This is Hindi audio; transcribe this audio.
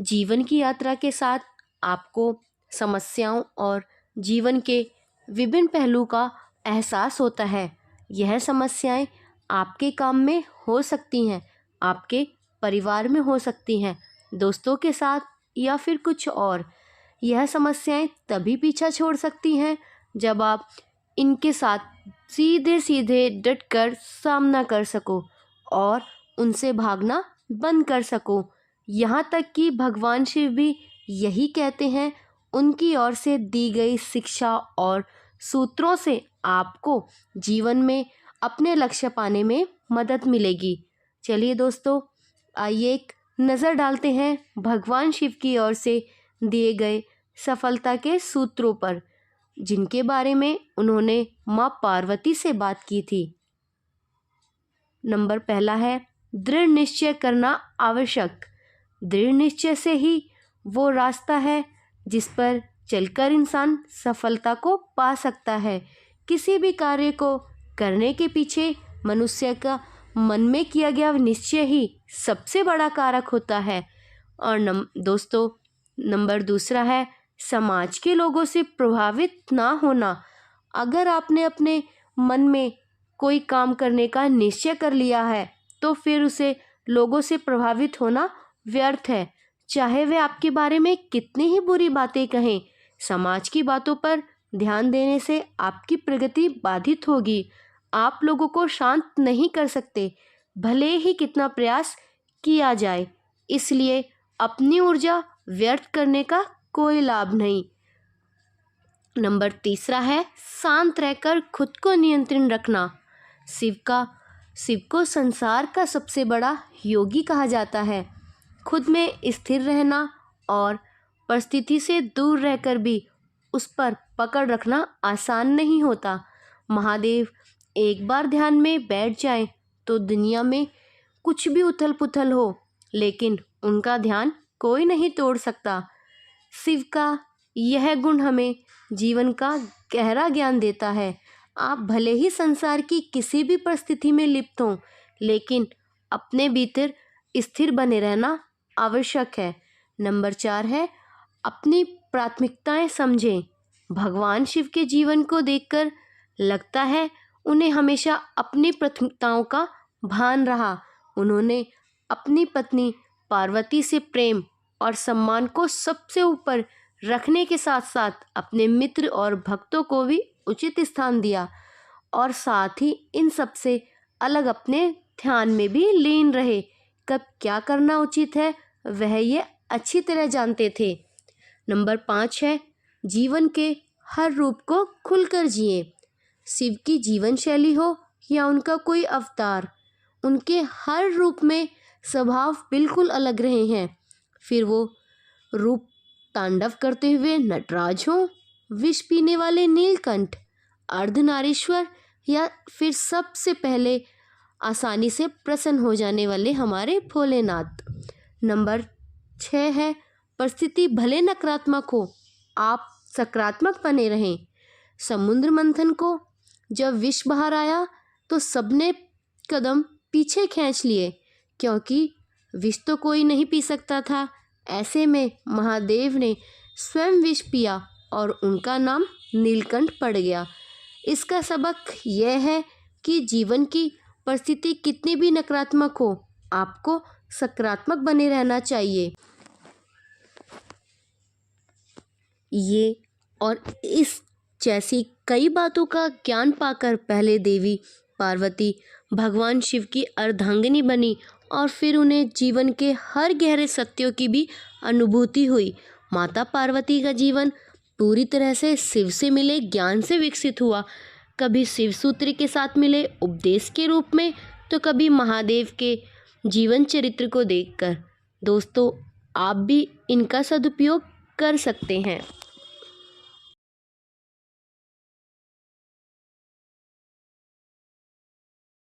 जीवन की यात्रा के साथ आपको समस्याओं और जीवन के विभिन्न पहलू का एहसास होता है। यह समस्याएं आपके काम में हो सकती हैं, आपके परिवार में हो सकती हैं, दोस्तों के साथ या फिर कुछ और। यह समस्याएं तभी पीछा छोड़ सकती हैं जब आप इनके साथ सीधे सीधे डटकर सामना कर सको और उनसे भागना बंद कर सको। यहाँ तक कि भगवान शिव भी यही कहते हैं। उनकी ओर से दी गई शिक्षा और सूत्रों से आपको जीवन में अपने लक्ष्य पाने में मदद मिलेगी। चलिए दोस्तों, आइए एक नज़र डालते हैं भगवान शिव की ओर से दिए गए सफलता के सूत्रों पर, जिनके बारे में उन्होंने माँ पार्वती से बात की थी। नंबर पहला है दृढ़ निश्चय करना आवश्यक। दृढ़ निश्चय से ही वो रास्ता है जिस पर चलकर इंसान सफलता को पा सकता है। किसी भी कार्य को करने के पीछे मनुष्य का मन में किया गया निश्चय ही सबसे बड़ा कारक होता है। और दोस्तों, नंबर दूसरा है समाज के लोगों से प्रभावित ना होना। अगर आपने अपने मन में कोई काम करने का निश्चय कर लिया है तो फिर उसे लोगों से प्रभावित होना व्यर्थ है। चाहे वे आपके बारे में कितनी ही बुरी बातें कहें, समाज की बातों पर ध्यान देने से आपकी प्रगति बाधित होगी। आप लोगों को शांत नहीं कर सकते, भले ही कितना प्रयास किया जाए। इसलिए अपनी ऊर्जा व्यर्थ करने का कोई लाभ नहीं। नंबर तीसरा है शांत रहकर खुद को नियंत्रण रखना। शिव को संसार का सबसे बड़ा योगी कहा जाता है। खुद में स्थिर रहना और परिस्थिति से दूर रहकर भी उस पर पकड़ रखना आसान नहीं होता। महादेव एक बार ध्यान में बैठ जाएं तो दुनिया में कुछ भी उथल पुथल हो, लेकिन उनका ध्यान कोई नहीं तोड़ सकता। शिव का यह गुण हमें जीवन का गहरा ज्ञान देता है। आप भले ही संसार की किसी भी परिस्थिति में लिप्त हों, लेकिन अपने भीतर स्थिर बने रहना आवश्यक है। नंबर 4 है अपनी प्राथमिकताएं समझें। भगवान शिव के जीवन को देखकर लगता है उन्हें हमेशा अपनी प्राथमिकताओं का भान रहा। उन्होंने अपनी पत्नी पार्वती से प्रेम और सम्मान को सबसे ऊपर रखने के साथ साथ अपने मित्र और भक्तों को भी उचित स्थान दिया और साथ ही इन सब से अलग अपने ध्यान में भी लीन रहे। कब क्या करना उचित है वह ये अच्छी तरह जानते थे। नंबर 5 है जीवन के हर रूप को खुलकर जिए। शिव की जीवन शैली हो या उनका कोई अवतार, उनके हर रूप में स्वभाव बिल्कुल अलग रहे हैं। फिर वो रूप तांडव करते हुए नटराज हो, विष पीने वाले नीलकंठ, अर्धनारीश्वर या फिर सबसे पहले आसानी से प्रसन्न हो जाने वाले हमारे भोलेनाथ। नंबर 6 है परिस्थिति भले नकारात्मक हो, आप सकारात्मक बने रहें। समुद्र मंथन को जब विष बाहर आया तो सबने कदम पीछे खींच लिए, क्योंकि विष तो कोई नहीं पी सकता था। ऐसे में महादेव ने स्वयं विष पिया और उनका नाम नीलकंठ पड़ गया। इसका सबक यह है कि जीवन की परिस्थिति कितनी भी नकारात्मक हो, आपको सकारात्मक बने रहना चाहिए। ये और इस जैसी कई बातों का ज्ञान पाकर पहले देवी पार्वती भगवान शिव की अर्धांगिनी बनी और फिर उन्हें जीवन के हर गहरे सत्यों की भी अनुभूति हुई। माता पार्वती का जीवन पूरी तरह से शिव से मिले ज्ञान से विकसित हुआ। कभी शिव सूत्र के साथ मिले उपदेश के रूप में, तो कभी महादेव के जीवन चरित्र को देखकर। दोस्तों, आप भी इनका सदुपयोग कर सकते हैं।